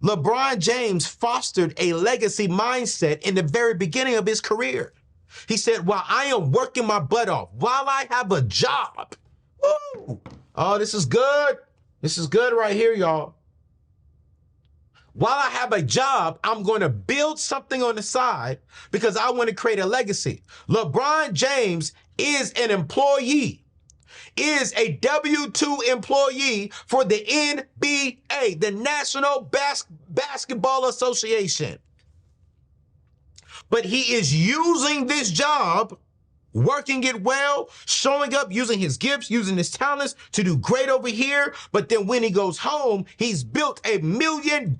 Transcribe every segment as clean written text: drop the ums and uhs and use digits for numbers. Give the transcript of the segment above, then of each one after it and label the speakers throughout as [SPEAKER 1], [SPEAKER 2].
[SPEAKER 1] LeBron James fostered a legacy mindset in the very beginning of his career. He said, while I am working my butt off, while I have a job, woo, oh, this is good. This is good right here, y'all. While I have a job, I'm going to build something on the side because I want to create a legacy. LeBron James is an employee, is a W-2 employee for the NBA, the National Basketball Association. But he is using this job, working it well, showing up, using his gifts, using his talents to do great over here. But then when he goes home, he's built $1 million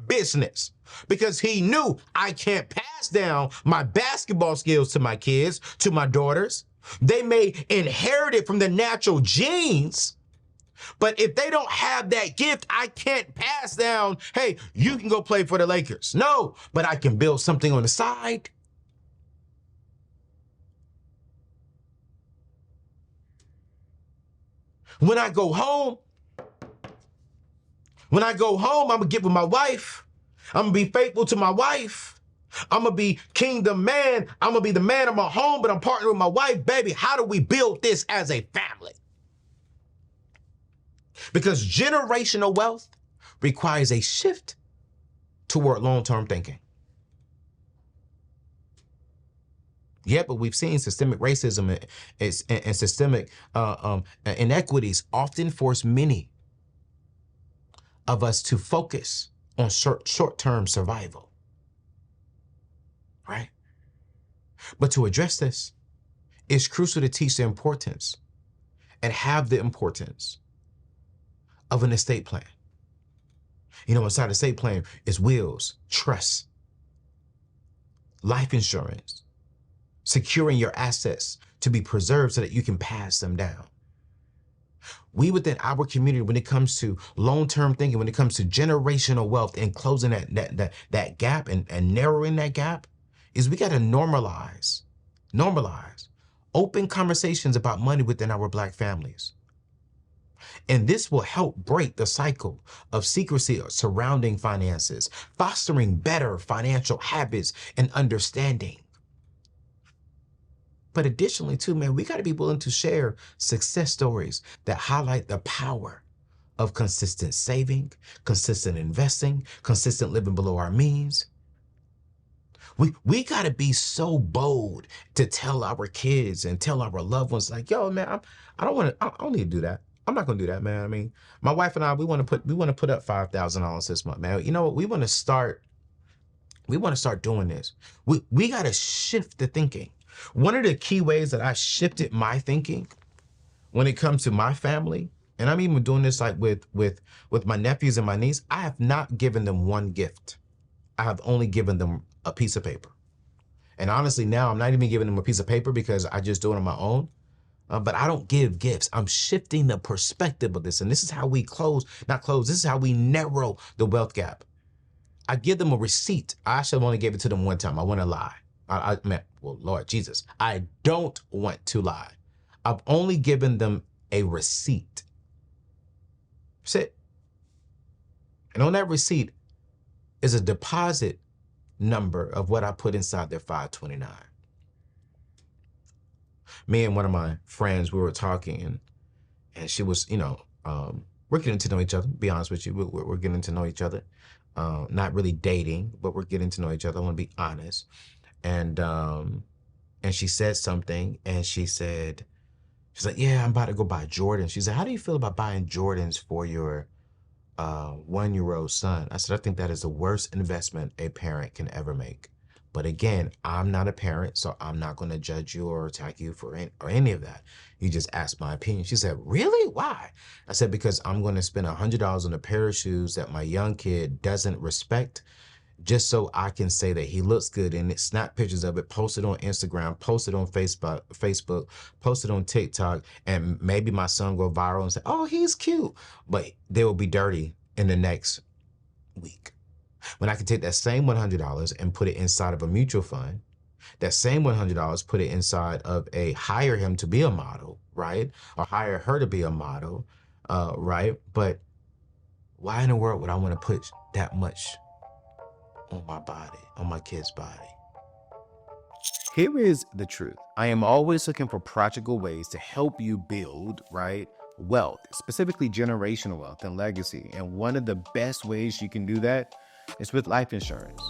[SPEAKER 1] business because he knew I can't pass down my basketball skills to my kids, to my daughters. They may inherit it from the natural genes, but if they don't have that gift, I can't pass down, hey, you can go play for the Lakers. No, but I can build something on the side. When I go home, I'm going to get with my wife. I'm going to be faithful to my wife. I'm going to be kingdom man. I'm going to be the man of my home, but I'm partnering with my wife. Baby, how do we build this as a family? Because generational wealth requires a shift toward long-term thinking. Yeah, but we've seen systemic racism and systemic inequities often force many of us to focus on short-term survival, right? But to address this, it's crucial to teach the importance and have the importance of an estate plan. You know, inside the estate plan is wills, trusts, life insurance, securing your assets to be preserved so that you can pass them down. We within our community, when it comes to long-term thinking, when it comes to generational wealth and closing that gap and narrowing that gap, is we got to normalize open conversations about money within our Black families. And this will help break the cycle of secrecy surrounding finances, fostering better financial habits and understanding. But additionally, too, man, we got to be willing to share success stories that highlight the power of consistent saving, consistent investing, consistent living below our means. We got to be so bold to tell our kids and tell our loved ones, like, yo, man, I don't need to do that. I'm not going to do that, man. I mean, my wife and I, we want to put up $5,000 this month, man. You know what? We want to start doing this. We got to shift the thinking. One of the key ways that I shifted my thinking when it comes to my family, and I'm even doing this like with my nephews and my niece, I have not given them one gift. I have only given them a piece of paper. And honestly, now I'm not even giving them a piece of paper because I just do it on my own. But I don't give gifts. I'm shifting the perspective of this. And this is how we this is how we narrow the wealth gap. I give them a receipt. I actually only gave it to them one time. I want to lie. Well, Lord Jesus, I don't want to lie. I've only given them a receipt. That's it. And on that receipt is a deposit number of what I put inside their 529. Me and one of my friends, we were talking, and she was, we're getting to know each other, to be honest with you. We're getting to know each other. Not really dating, but we're getting to know each other. I want to be honest. And she said something, and she's like, yeah, I'm about to go buy Jordan. She said, how do you feel about buying Jordans for your 1-year-old son? I said, I think that is the worst investment a parent can ever make. But again, I'm not a parent, so I'm not going to judge you or attack you for any of that. You just asked my opinion. She said, really? Why? I said, because I'm going to spend $100 on a pair of shoes that my young kid doesn't respect, just so I can say that he looks good in it, snap pictures of it, post it on Instagram, post it on Facebook, post it on TikTok, and maybe my son go viral and say, oh, he's cute. But they will be dirty in the next week. When I can take that same $100 and put it inside of a mutual fund, that same $100 put it inside of hire him to be a model, right? Or hire her to be a model, right? But why in the world would I want to put that much on my body, on my kid's body.
[SPEAKER 2] Here is the truth. I am always looking for practical ways to help you build, right, wealth, specifically generational wealth and legacy. And one of the best ways you can do that is with life insurance.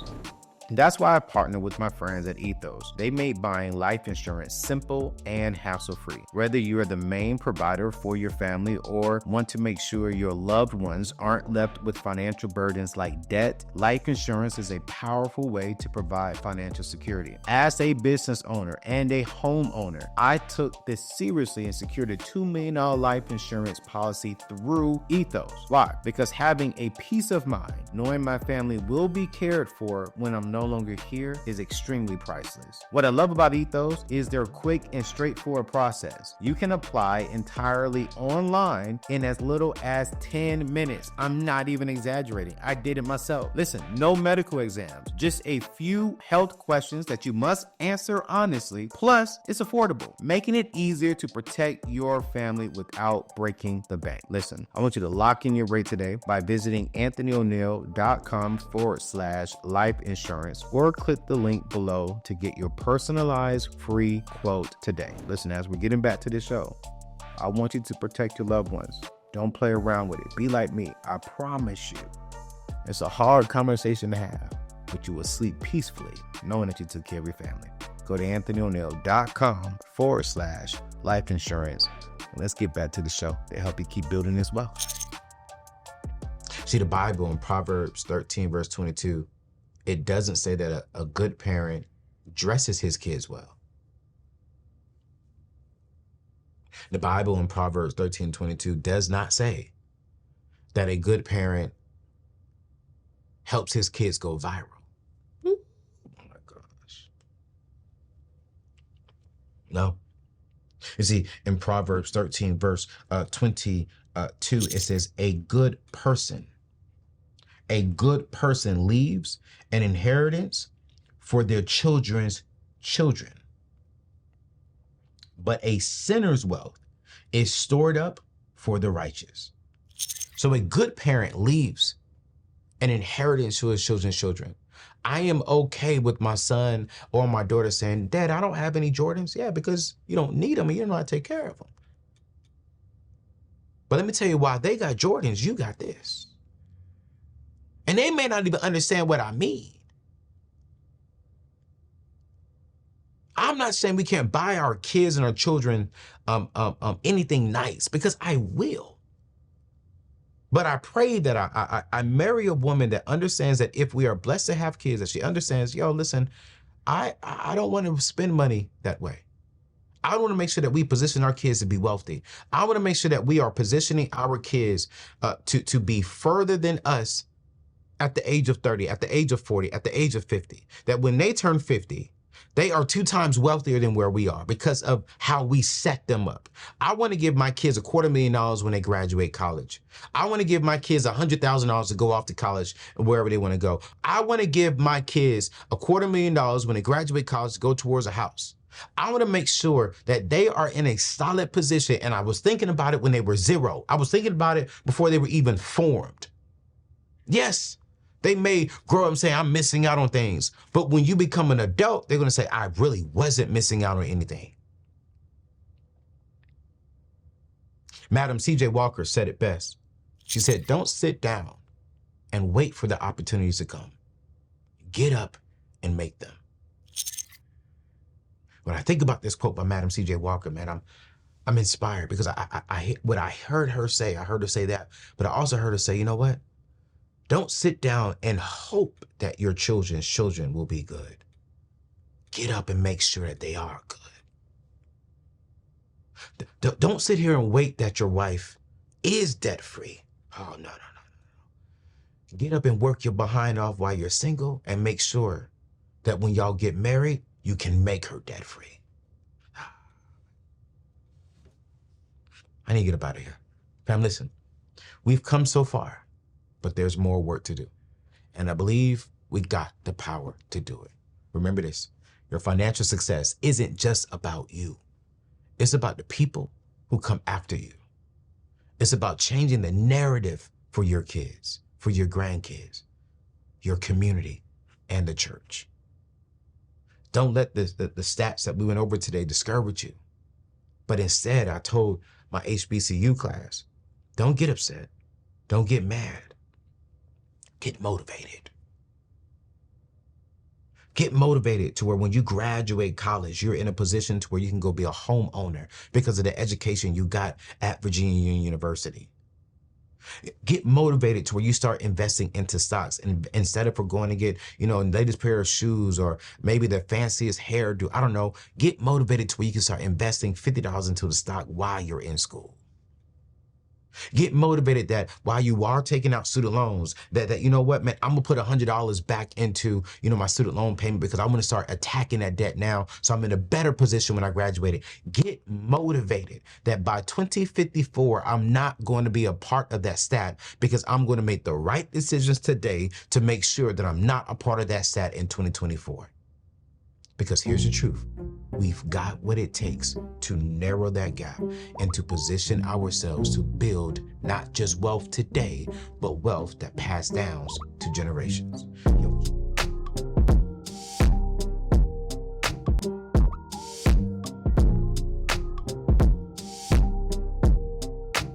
[SPEAKER 2] That's why I partner with my friends at Ethos. They made buying life insurance simple and hassle-free. Whether you're the main provider for your family or want to make sure your loved ones aren't left with financial burdens like debt, life insurance is a powerful way to provide financial security. As a business owner and a homeowner, I took this seriously and secured a $2 million life insurance policy through Ethos. Why? Because having a peace of mind, knowing my family will be cared for when I'm no longer here, is extremely priceless. What I love about Ethos is their quick and straightforward process. You can apply entirely online in as little as 10 minutes. I'm not even exaggerating. I did it myself. Listen, no medical exams, just a few health questions that you must answer honestly. Plus, it's affordable, making it easier to protect your family without breaking the bank. Listen, I want you to lock in your rate today by visiting anthonyoneal.com/life insurance or click the link below to get your personalized free quote today. Listen, as we're getting back to this show, I want you to protect your loved ones. Don't play around with it. Be like me. I promise you. It's a hard conversation to have, but you will sleep peacefully knowing that you took care of your family. Go to anthonyoneal.com/life insurance. Let's get back to the show to help you keep building this wealth.
[SPEAKER 1] See, the Bible in Proverbs 13, verse 22, it doesn't say that a good parent dresses his kids well. The Bible in Proverbs 13:22 does not say that a good parent helps his kids go viral. Oh my gosh. No. You see, in Proverbs 13, verse 22, it says, a good person leaves an inheritance for their children's children. But a sinner's wealth is stored up for the righteous. So a good parent leaves an inheritance to his children's children. I am okay with my son or my daughter saying, Dad, I don't have any Jordans. Yeah, because you don't need them and you don't know how to take care of them. But let me tell you why they got Jordans, you got this. And they may not even understand what I mean. I'm not saying we can't buy our kids and our children anything nice, because I will. But I pray that I marry a woman that understands that if we are blessed to have kids, that she understands, yo, listen, I don't want to spend money that way. I want to make sure that we position our kids to be wealthy. I want to make sure that we are positioning our kids to be further than us at the age of 30, at the age of 40, at the age of 50. That when they turn 50, they are 2 times wealthier than where we are because of how we set them up. I want to give my kids $250,000 when they graduate college. I want to give my kids $100,000 to go off to college wherever they want to go. I want to give my kids $250,000 when they graduate college to go towards a house. I want to make sure that they are in a solid position. And I was thinking about it when they were 0. I was thinking about it before they were even formed. Yes. They may grow up and say, I'm missing out on things. But when you become an adult, they're going to say, I really wasn't missing out on anything. Madam C.J. Walker said it best. She said, don't sit down and wait for the opportunities to come. Get up and make them. When I think about this quote by Madam C.J. Walker, man, I'm inspired because what I heard her say that, but I also heard her say, you know what? Don't sit down and hope that your children's children will be good. Get up and make sure that they are good. Don't sit here and wait that your wife is debt-free. Oh, no. Get up and work your behind off while you're single and make sure that when y'all get married, you can make her debt-free. I need to get up out of here. Fam, listen, we've come so far, but there's more work to do. And I believe we got the power to do it. Remember this, your financial success isn't just about you. It's about the people who come after you. It's about changing the narrative for your kids, for your grandkids. your community, and the church. Don't let the stats that we went over today discourage you. But instead, I told my HBCU class, don't get upset. Don't get mad. Get motivated. Get motivated to where when you graduate college, you're in a position to where you can go be a homeowner because of the education you got at Virginia Union University. Get motivated to where you start investing into stocks, and instead of going to get, latest pair of shoes or maybe the fanciest hairdo, I don't know, get motivated to where you can start investing $50 into the stock while you're in school. Get motivated that while you are taking out student loans, that you know what, man, I'm gonna put $100 back into, my student loan payment because I'm gonna start attacking that debt now. So I'm in a better position when I graduated. Get motivated that by 2054, I'm not going to be a part of that stat because I'm going to make the right decisions today to make sure that I'm not a part of that stat in 2024. Because here's the truth. We've got what it takes to narrow that gap and to position ourselves to build not just wealth today, but wealth that passed down to generations.